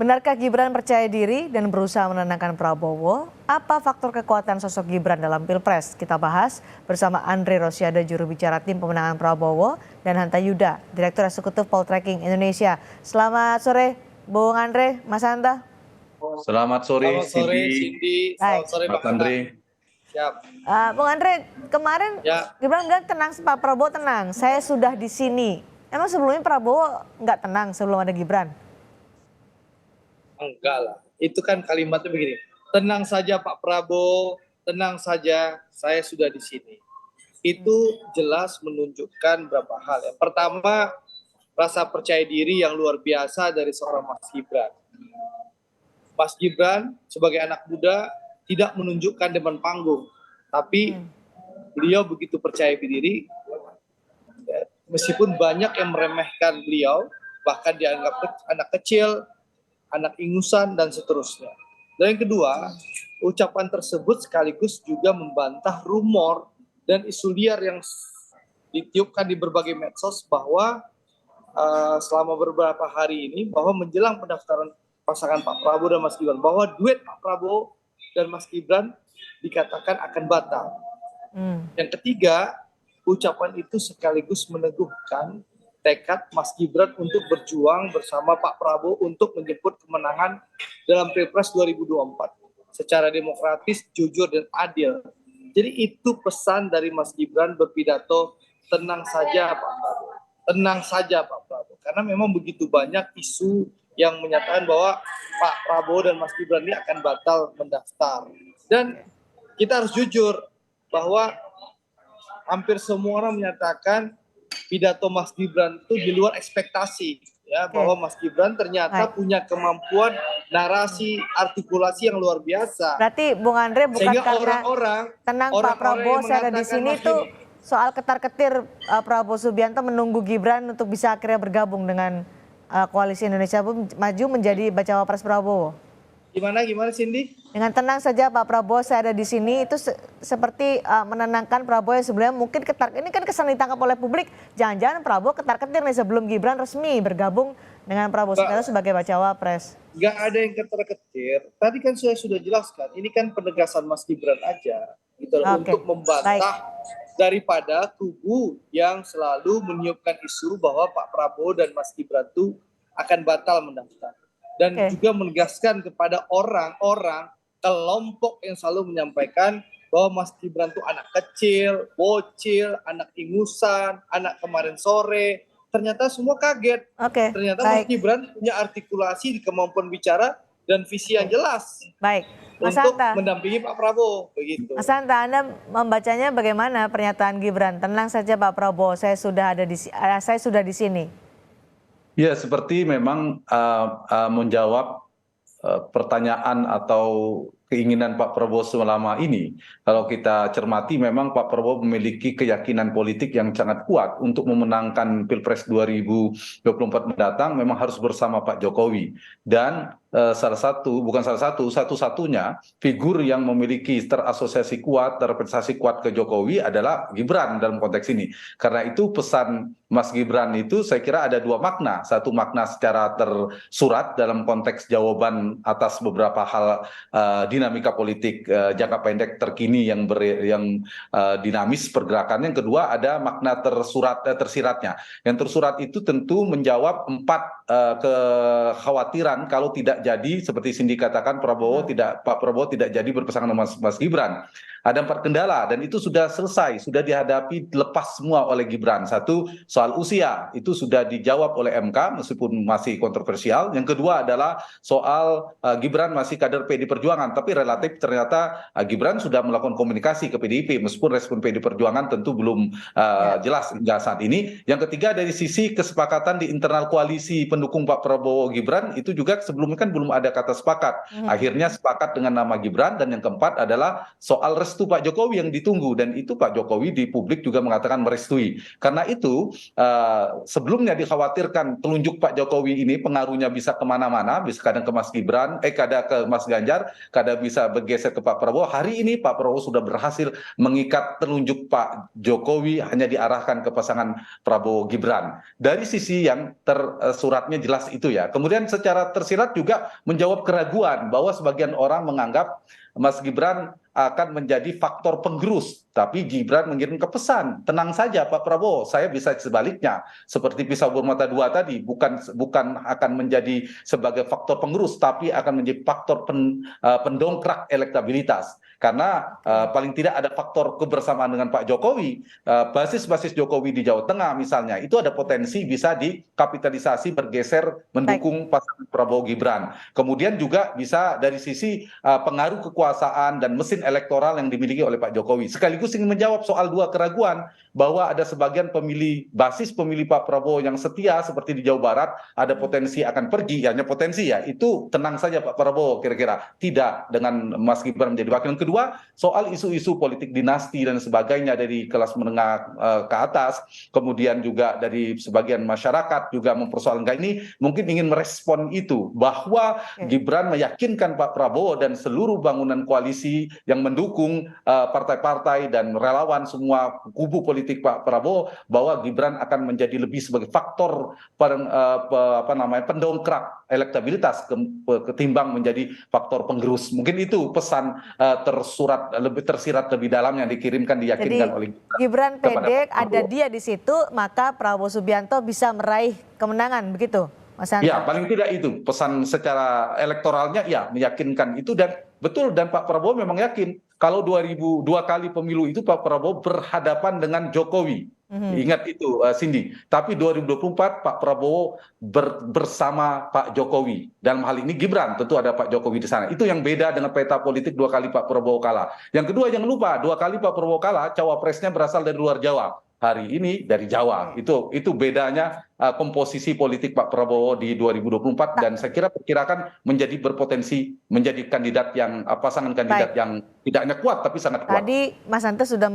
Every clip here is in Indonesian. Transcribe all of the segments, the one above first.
Benarkah Gibran percaya diri dan berusaha menenangkan Prabowo? Apa faktor kekuatan sosok Gibran dalam Pilpres? Kita bahas bersama Andre Rosiade, juru bicara tim pemenangan Prabowo, dan Hanta Yuda, Direktur Eksekutif Poltreking Indonesia. Selamat sore, Bung Andre, Mas Hanta. Selamat sore, Selamat sore, Cindy. Cindy. Baik. Selamat sore, Mas Bang Hanta. Andre. Siap. Bung Andre, kemarin Ya. Gibran bilang tenang, Pak Prabowo tenang, saya sudah di sini. Emang sebelumnya Prabowo nggak tenang sebelum ada Gibran? Enggak lah. Itu kan kalimatnya begini. Tenang saja Pak Prabowo, tenang saja, saya sudah di sini. Itu jelas menunjukkan beberapa hal. Yang pertama, rasa percaya diri yang luar biasa dari seorang Mas Gibran. Mas Gibran sebagai anak muda tidak menunjukkan depan panggung, tapi beliau begitu percaya diri, meskipun banyak yang meremehkan beliau, bahkan dianggap anak kecil, anak ingusan, dan seterusnya. Dan yang kedua, ucapan tersebut sekaligus juga membantah rumor dan isu liar yang ditiupkan di berbagai medsos bahwa selama beberapa hari ini, bahwa menjelang pendaftaran pasangan Pak Prabowo dan Mas Gibran, bahwa duet Pak Prabowo dan Mas Gibran dikatakan akan batal. Yang ketiga, ucapan itu sekaligus meneguhkan tekad Mas Gibran untuk berjuang bersama Pak Prabowo untuk menjemput kemenangan dalam Pilpres 2024 secara demokratis, jujur, dan adil. Jadi itu pesan dari Mas Gibran berpidato, tenang saja Pak Prabowo, tenang saja Pak Prabowo. Karena memang begitu banyak isu yang menyatakan bahwa Pak Prabowo dan Mas Gibran ini akan batal mendaftar. Dan kita harus jujur bahwa hampir semua orang menyatakan pidato Mas Gibran itu di luar ekspektasi, ya, bahwa Mas Gibran ternyata punya kemampuan narasi, artikulasi yang luar biasa. Berarti Bung Andre bukan sehingga karena orang tenang Pak Prabowo saya ada di sini itu soal ketar-ketir Prabowo Subianto menunggu Gibran untuk bisa akhirnya bergabung dengan Koalisi Indonesia Maju menjadi bacawa pres Prabowo. Gimana Cindy? Dengan tenang saja Pak Prabowo saya ada di sini itu seperti menenangkan Prabowo yang sebenarnya mungkin ini kan kesan ditangkap oleh publik, jangan-jangan Prabowo ketar-ketir nih sebelum Gibran resmi bergabung dengan Prabowo Subianto sebagai bacawa pres. Nggak ada yang ketar-ketir. Tadi kan saya sudah jelaskan, ini kan penegasan Mas Gibran aja gitu, untuk membantah daripada kubu yang selalu meniupkan isu bahwa Pak Prabowo dan Mas Gibran itu akan batal mendaftar. Dan juga menegaskan kepada orang-orang, kelompok yang selalu menyampaikan bahwa Mas Gibran itu anak kecil, bocil, anak ingusan, anak kemarin sore. Ternyata semua kaget. Ternyata Mas Gibran punya artikulasi, kemampuan bicara, dan visi yang jelas. Mas untuk Hanta, mendampingi Pak Prabowo, begitu. Mas Hanta, Anda membacanya bagaimana pernyataan Gibran? Tenang saja Pak Prabowo, saya sudah di sini. Ya, seperti memang menjawab pertanyaan atau keinginan Pak Prabowo selama ini. Kalau kita cermati memang Pak Prabowo memiliki keyakinan politik yang sangat kuat untuk memenangkan Pilpres 2024 mendatang memang harus bersama Pak Jokowi. Dan satu-satunya figur yang memiliki terasosiasi kuat, terrepresentasi kuat ke Jokowi adalah Gibran dalam konteks ini. Karena itu pesan Mas Gibran itu saya kira ada dua makna. Satu makna secara tersurat dalam konteks jawaban atas beberapa hal dinamika politik jangka pendek terkini yang dinamis pergerakannya. Yang kedua ada makna tersiratnya. Yang tersurat itu tentu menjawab 4 kekhawatiran kalau tidak jadi seperti Cindy katakan Pak Prabowo tidak jadi berpasangan dengan Mas Gibran. Ada 4 kendala dan itu sudah selesai, sudah dihadapi lepas semua oleh Gibran. Satu, soal usia, itu sudah dijawab oleh MK meskipun masih kontroversial. Yang kedua adalah soal Gibran masih kader PD Perjuangan, tapi relatif ternyata Gibran sudah melakukan komunikasi ke PDIP meskipun respon PD Perjuangan tentu belum jelas hingga saat ini. Yang ketiga dari sisi kesepakatan di internal koalisi pendukung Pak Prabowo Gibran itu juga sebelumnya kan belum ada kata sepakat. Akhirnya sepakat dengan nama Gibran. Dan yang keempat adalah soal restu Pak Jokowi yang ditunggu, dan itu Pak Jokowi di publik juga mengatakan merestui. Karena itu sebelumnya dikhawatirkan telunjuk Pak Jokowi ini pengaruhnya bisa kemana-mana, bisa kadang ke Mas Gibran, kadang ke Mas Ganjar, kadang bisa bergeser ke Pak Prabowo. Hari ini Pak Prabowo sudah berhasil mengikat telunjuk Pak Jokowi hanya diarahkan ke pasangan Prabowo Gibran. Dari sisi yang tersuratnya jelas itu ya. Kemudian secara tersirat juga juga menjawab keraguan bahwa sebagian orang menganggap Mas Gibran akan menjadi faktor penggerus, tapi Gibran mengirimkan pesan, tenang saja Pak Prabowo, saya bisa sebaliknya, seperti pisau bermata dua tadi, bukan akan menjadi sebagai faktor penggerus, tapi akan menjadi faktor pendongkrak elektabilitas. Karena paling tidak ada faktor kebersamaan dengan Pak Jokowi, basis-basis Jokowi di Jawa Tengah misalnya, itu ada potensi bisa dikapitalisasi bergeser mendukung pasangan Prabowo Gibran. Kemudian juga bisa dari sisi pengaruh kekuasaan dan mesin elektoral yang dimiliki oleh Pak Jokowi. Sekaligus ingin menjawab soal dua keraguan bahwa ada sebagian pemilih basis pemilih Pak Prabowo yang setia seperti di Jawa Barat ada potensi akan pergi, hanya potensi ya. Itu tenang saja Pak Prabowo kira-kira. Tidak dengan Mas Gibran menjadi wakil. Yang kedua, soal isu-isu politik dinasti dan sebagainya dari kelas menengah ke atas, kemudian juga dari sebagian masyarakat juga mempersoalkan ini, mungkin ingin merespon itu bahwa Gibran meyakinkan Pak Prabowo dan seluruh bangunan koalisi yang mendukung partai-partai dan relawan semua kubu politik Pak Prabowo bahwa Gibran akan menjadi lebih sebagai faktor pendongkrak elektabilitas ketimbang menjadi faktor penggerus. Mungkin itu pesan tersirat lebih dalam yang dikirimkan diyakinkan oleh Gibran pede ada dia di situ, maka Prabowo Subianto bisa meraih kemenangan, begitu Mas Hanta? Ya, paling tidak itu pesan secara elektoralnya ya meyakinkan itu, dan betul, dan Pak Prabowo memang yakin kalau 2002 kali pemilu itu Pak Prabowo berhadapan dengan Jokowi. Ingat itu Cindy. Tapi 2024 Pak Prabowo bersama Pak Jokowi. Dalam hal ini Gibran, tentu ada Pak Jokowi di sana. Itu yang beda dengan peta politik 2 kali Pak Prabowo kalah. Yang kedua jangan lupa 2 kali Pak Prabowo kalah, cawapresnya berasal dari luar Jawa. Hari ini dari Jawa. Itu bedanya komposisi politik Pak Prabowo di 2024, dan saya kira perkirakan menjadi berpotensi menjadi kandidat yang pasangan kandidat yang tidak hanya kuat tapi sangat kuat. Tadi Mas Hanta sudah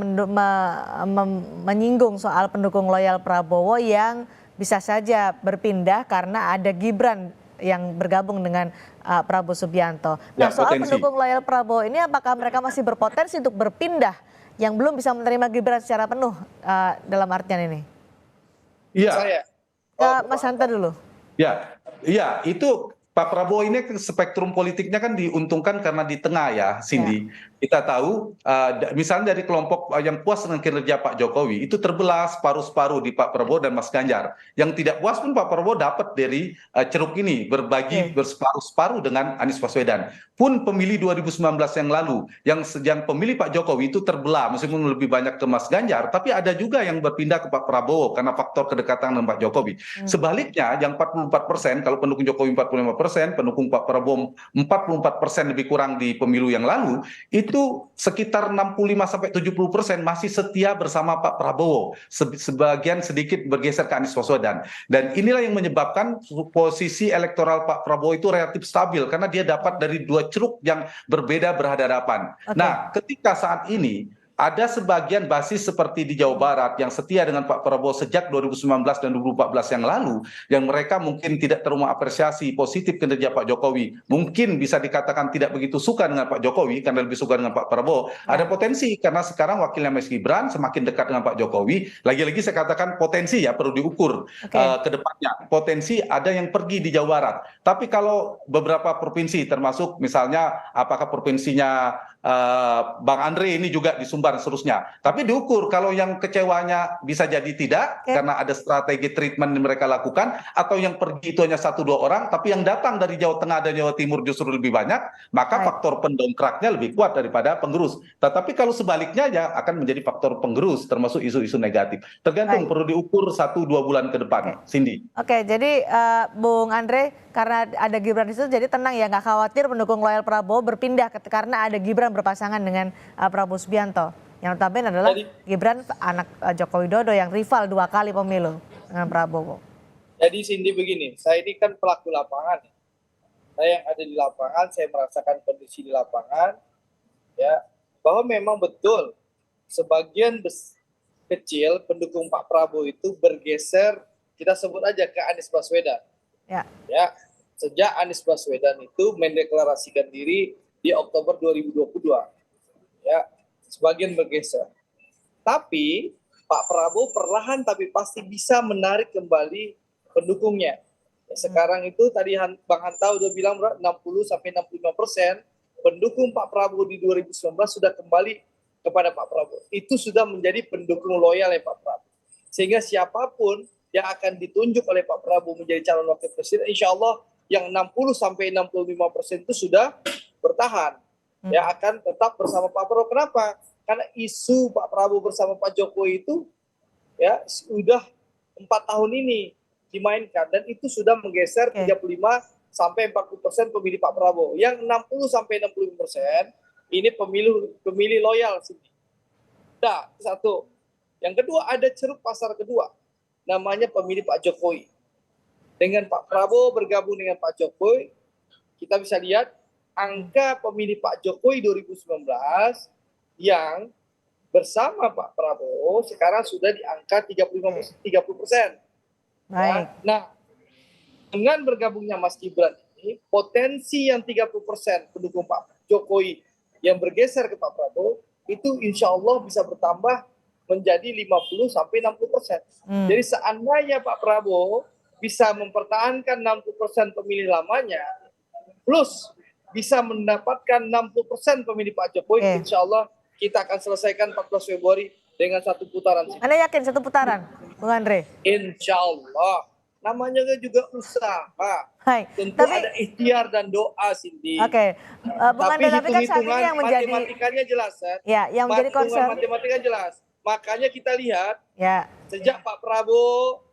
menyinggung soal pendukung loyal Prabowo yang bisa saja berpindah karena ada Gibran yang bergabung dengan Prabowo Subianto. Nah, soal pendukung loyal Prabowo ini apakah mereka masih berpotensi untuk berpindah yang belum bisa menerima Gibran secara penuh dalam artian ini? Iya. Mas Hanta dulu. Ya, itu Pak Prabowo ini spektrum politiknya kan diuntungkan karena di tengah ya, Cindy. Kita tahu misalnya dari kelompok yang puas dengan kinerja Pak Jokowi itu terbelah separuh-separuh di Pak Prabowo dan Mas Ganjar. Yang tidak puas pun Pak Prabowo dapat dari ceruk ini, berbagi berseparuh-separuh dengan Anies Baswedan. Pun pemilih 2019 yang lalu, yang pemilih Pak Jokowi itu terbelah, meskipun lebih banyak ke Mas Ganjar, tapi ada juga yang berpindah ke Pak Prabowo karena faktor kedekatan dengan Pak Jokowi. Sebaliknya, yang 44%, kalau pendukung Jokowi 45%, pendukung Pak Prabowo 44% lebih kurang di pemilu yang lalu, itu sekitar 65-70% masih setia bersama Pak Prabowo. Sebagian sedikit bergeser ke Anies Baswedan. Dan inilah yang menyebabkan posisi elektoral Pak Prabowo itu relatif stabil, karena dia dapat dari 2 ceruk yang berbeda berhadapan. Nah, ketika saat ini ada sebagian basis seperti di Jawa Barat yang setia dengan Pak Prabowo sejak 2019 dan 2014 yang lalu, yang mereka mungkin tidak terlalu mengapresiasi positif kinerja Pak Jokowi, mungkin bisa dikatakan tidak begitu suka dengan Pak Jokowi karena lebih suka dengan Pak Prabowo. Ada potensi karena sekarang wakilnya Mas Gibran semakin dekat dengan Pak Jokowi. Lagi-lagi saya katakan potensi ya, perlu diukur ke depannya. Potensi ada yang pergi di Jawa Barat. Tapi kalau beberapa provinsi termasuk misalnya apakah provinsinya Bang Andre ini juga di Sumbar dan seterusnya. Tapi diukur kalau yang kecewanya bisa jadi tidak karena ada strategi treatment yang mereka lakukan, atau yang pergi itu hanya 1-2 orang, tapi yang datang dari Jawa Tengah dan Jawa Timur justru lebih banyak, maka faktor pendongkraknya lebih kuat daripada penggerus. Tetapi kalau sebaliknya ya akan menjadi faktor penggerus termasuk isu-isu negatif. Tergantung, perlu diukur 1-2 bulan ke depan, Cindy. Oke, jadi Bung Andre, karena ada Gibran di situ jadi tenang ya, nggak khawatir pendukung loyal Prabowo berpindah karena ada Gibran berpasangan dengan Prabowo Subianto. Yang notabene adalah Gibran anak Joko Widodo yang rival 2 kali pemilu dengan Prabowo. Jadi Cindy begini, saya ini kan pelaku lapangan. Saya yang ada di lapangan, saya merasakan kondisi di lapangan, ya, bahwa memang betul sebagian kecil pendukung Pak Prabowo itu bergeser, kita sebut aja ke Anies Baswedan. Ya, sejak Anies Baswedan itu mendeklarasikan diri di Oktober 2022, ya, sebagian bergeser. Tapi Pak Prabowo perlahan tapi pasti bisa menarik kembali pendukungnya. Sekarang itu tadi Bang Hanta udah bilang 60-65% pendukung Pak Prabowo di 2019 sudah kembali kepada Pak Prabowo. Itu sudah menjadi pendukung loyal ya Pak Prabowo. Sehingga siapapun yang akan ditunjuk oleh Pak Prabowo menjadi calon wakil presiden, insya Allah yang 60-65% itu sudah bertahan. Ya akan tetap bersama Pak Prabowo. Kenapa? Karena isu Pak Prabowo bersama Pak Jokowi itu ya sudah 4 tahun ini dimainkan dan itu sudah menggeser 35-40% pemilih Pak Prabowo. Yang 60-65% ini pemilih loyal sih. Nah, satu. Yang kedua ada ceruk pasar kedua, namanya pemilih Pak Jokowi. Dengan Pak Prabowo bergabung dengan Pak Jokowi, kita bisa lihat angka pemilih Pak Jokowi 2019 yang bersama Pak Prabowo sekarang sudah di angka 30%. Baik. Nah, dengan bergabungnya Mas Gibran ini, potensi yang 30% pendukung Pak Jokowi yang bergeser ke Pak Prabowo, itu insya Allah bisa bertambah menjadi 50-60%. Jadi seandainya Pak Prabowo bisa mempertahankan 60% pemilih lamanya, plus bisa mendapatkan 60% pemilih Pak Jokowi, insya Allah kita akan selesaikan 14 Februari dengan satu putaran. Anda yakin satu putaran, Bung Andre? Insya Allah. Namanya juga usaha. Hai. Tentu Tapi, ada ikhtiar dan doa, Cindy. Oke. Bung Andre, tapi kan saat ini yang menjadi matematikanya jelas, kan? Ya, yang menjadi concern. Matematikanya jelas. Makanya kita lihat Ya. sejak Pak Prabowo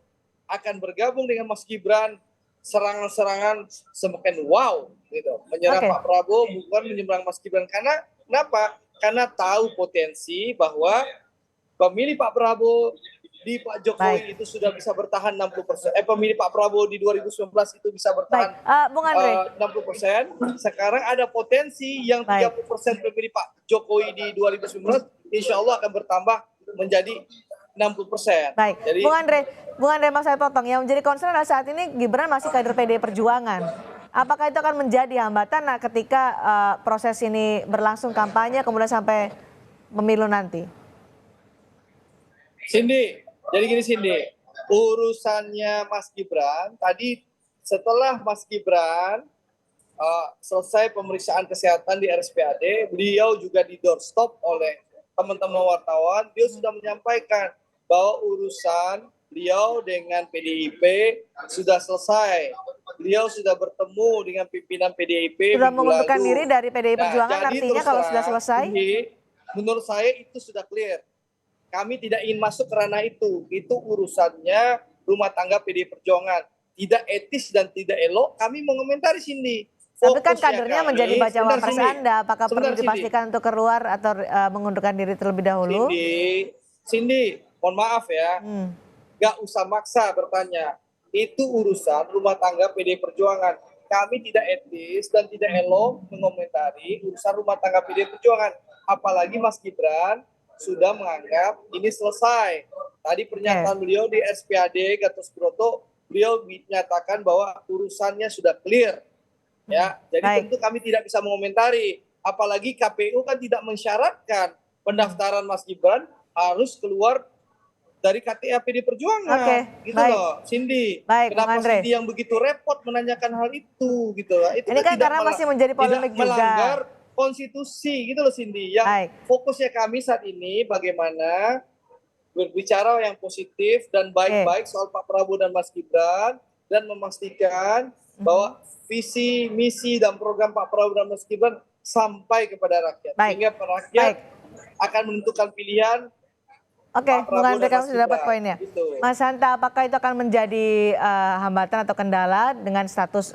akan bergabung dengan Mas Gibran, serangan-serangan semakin wow gitu. Menyerang Pak Prabowo bukan menyerang Mas Gibran. Karena kenapa? Karena tahu potensi bahwa pemilih Pak Prabowo di Pak Jokowi itu sudah bisa bertahan 60%. Pemilih Pak Prabowo di 2019 itu bisa bertahan Bung Andre. 60%. Sekarang ada potensi yang 30% pemilih Pak Jokowi di 2019 insya Allah akan bertambah menjadi 60%. Baik, jadi, Bung Andre, mas saya potong. Yang menjadi concern adalah saat ini Gibran masih kader PDI Perjuangan. Apakah itu akan menjadi hambatan ketika proses ini berlangsung kampanye kemudian sampai pemilu nanti? Cindy, jadi gini Cindy, urusannya Mas Gibran tadi setelah Mas Gibran selesai pemeriksaan kesehatan di RSPAD, beliau juga di doorstop oleh teman-teman wartawan, dia sudah menyampaikan bahwa urusan beliau dengan PDIP sudah selesai. Beliau sudah bertemu dengan pimpinan PDIP. Sudah mengundurkan diri dari PDI Perjuangan, artinya kalau sudah selesai? Menurut saya itu sudah clear. Kami tidak ingin masuk ke ranah itu. Itu urusannya rumah tangga PDI Perjuangan. Tidak etis dan tidak elok kami mengomentari sini. Tapi kan kadernya menjadi baca wapres Anda, apakah perlu dipastikan untuk keluar atau mengundurkan diri terlebih dahulu? Cindy, mohon maaf ya, gak usah maksa bertanya. Itu urusan rumah tangga PDI Perjuangan. Kami tidak etis dan tidak elok mengomentari urusan rumah tangga PDI Perjuangan. Apalagi Mas Gibran sudah menganggap ini selesai. Tadi pernyataan beliau di SPAD Gatot Subroto, beliau menyatakan bahwa urusannya sudah clear. Ya, jadi tentu kami tidak bisa mengomentari. Apalagi KPU kan tidak mensyaratkan pendaftaran Mas Gibran harus keluar dari KTA PD Perjuangan. Gitu loh, Cindy. Kenapa Cindy yang begitu repot menanyakan hal itu gitu loh. Itu ini kan karena masih menjadi polemik juga. Melanggar konstitusi gitu loh Cindy. Yang fokusnya kami saat ini bagaimana berbicara yang positif dan baik-baik soal Pak Prabowo dan Mas Gibran dan memastikan bahwa visi, misi, dan program Pak Prabowo dan Mas Gibran sampai kepada rakyat. Sehingga rakyat akan menentukan pilihan. Bung Andre, kamu sudah dapat poinnya. Gitu. Mas Hanta, apakah itu akan menjadi hambatan atau kendala dengan status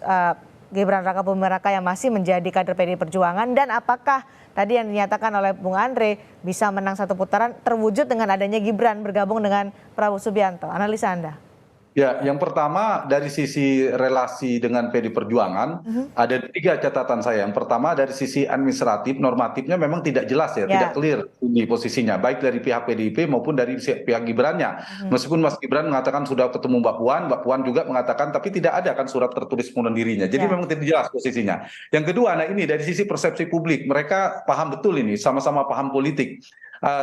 Gibran Rakabuming Raka yang masih menjadi kader PDI Perjuangan? Dan apakah tadi yang dinyatakan oleh Bung Andre bisa menang satu putaran terwujud dengan adanya Gibran bergabung dengan Prabowo Subianto? Analisa Anda. Ya, yang pertama dari sisi relasi dengan PDI Perjuangan ada 3 catatan saya. Yang pertama dari sisi administratif, normatifnya memang tidak jelas ya, tidak clear di posisinya, baik dari pihak PDIP maupun dari pihak Gibrannya. Meskipun Mas Gibran mengatakan sudah ketemu Mbak Puan juga mengatakan, tapi tidak ada kan surat tertulis pengunduran dirinya. Jadi memang tidak jelas posisinya. Yang kedua, nah ini dari sisi persepsi publik, mereka paham betul ini, sama-sama paham politik.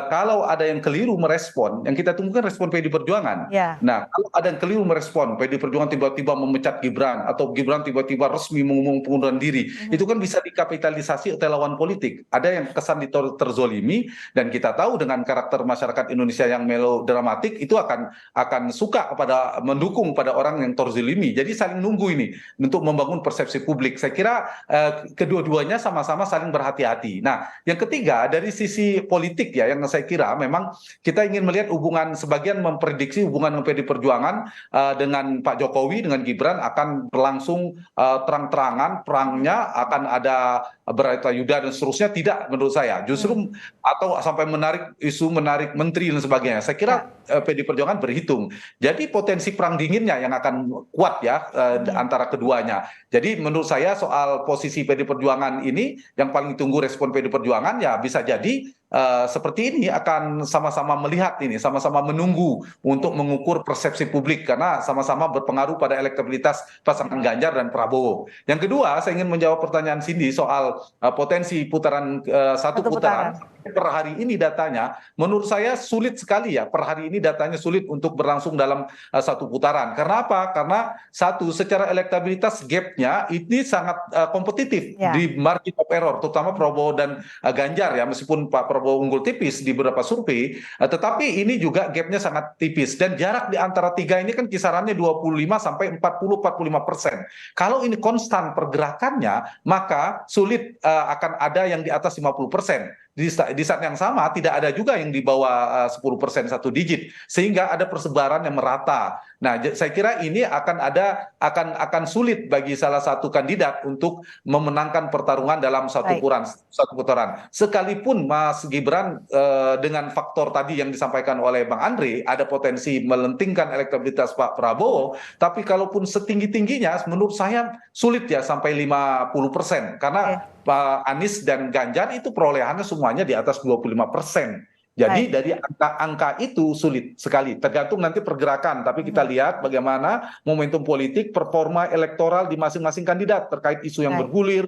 kalau ada yang keliru merespon, yang kita tunggu kan respon PD Perjuangan. Ya. Nah, kalau ada yang keliru merespon, PD Perjuangan tiba-tiba memecat Gibran atau Gibran tiba-tiba resmi mengumumkan pengunduran diri, itu kan bisa dikapitalisasi oleh lawan politik. Ada yang kesan terzolimi, dan kita tahu dengan karakter masyarakat Indonesia yang melodramatik itu akan suka pada mendukung pada orang yang terzolimi. Jadi saling nunggu ini untuk membangun persepsi publik. Saya kira kedua-duanya sama-sama saling berhati-hati. Nah, yang ketiga dari sisi politik ya, yang saya kira memang kita ingin melihat hubungan, sebagian memprediksi hubungan PD Perjuangan dengan Pak Jokowi, dengan Gibran akan berlangsung terang-terangan, perangnya akan ada Bharatayuda dan seterusnya. Tidak, menurut saya justru atau sampai menarik menteri dan sebagainya. Saya kira PD Perjuangan berhitung. Jadi potensi perang dinginnya yang akan kuat ya antara keduanya. Jadi menurut saya soal posisi PD Perjuangan ini yang paling ditunggu respon PD Perjuangan ya bisa jadi seperti ini akan sama-sama melihat ini, sama-sama menunggu untuk mengukur persepsi publik karena sama-sama berpengaruh pada elektabilitas pasangan Ganjar dan Prabowo. Yang kedua, saya ingin menjawab pertanyaan Cindy soal potensi putaran satu putaran. Per hari ini datanya, menurut saya sulit sekali ya. Per hari ini datanya sulit untuk berlangsung dalam satu putaran. Karena apa? Karena satu, secara elektabilitas gapnya ini sangat kompetitif di margin of error, terutama Prabowo dan Ganjar ya. Meskipun Pak Prabowo unggul tipis di beberapa survei, tetapi ini juga gapnya sangat tipis. Dan jarak di antara tiga ini kan kisarannya 25 sampai 40-45%. Kalau ini konstan pergerakannya, maka sulit akan ada yang di atas 50%. Di saat yang sama tidak ada juga yang di bawah 10% satu digit, sehingga ada persebaran yang merata. Nah, saya kira ini akan sulit bagi salah satu kandidat untuk memenangkan pertarungan dalam satu putaran. Sekalipun Mas Gibran dengan faktor tadi yang disampaikan oleh Bang Andre ada potensi melentingkan elektabilitas Pak Prabowo, tapi kalaupun setinggi-tingginya menurut saya sulit ya sampai 50%, karena Pak Anies dan Ganjar itu perolehannya semuanya di atas 25%. Jadi dari angka itu sulit sekali, tergantung nanti pergerakan. Tapi kita lihat bagaimana momentum politik, performa elektoral di masing-masing kandidat terkait isu yang bergulir,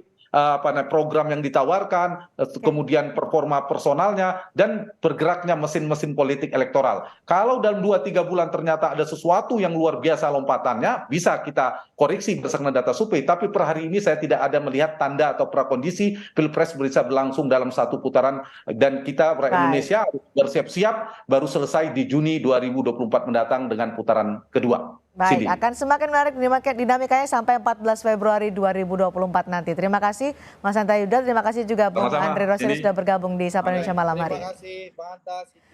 program yang ditawarkan, kemudian performa personalnya, dan bergeraknya mesin-mesin politik elektoral. Kalau dalam 2-3 bulan ternyata ada sesuatu yang luar biasa lompatannya, bisa kita koreksi berdasarkan data survei. Tapi per hari ini saya tidak ada melihat tanda atau prakondisi Pilpres bisa berlangsung dalam satu putaran, dan kita Indonesia bersiap-siap baru selesai di Juni 2024 mendatang dengan putaran kedua. Baik, akan semakin menarik dinamikanya sampai 14 Februari 2024 nanti. Terima kasih Mas Hanta Yuda, terima kasih juga Bung Andre Rosiade sudah bergabung di Sapa Indonesia malam hari ini. Terima kasih, Pak Antas.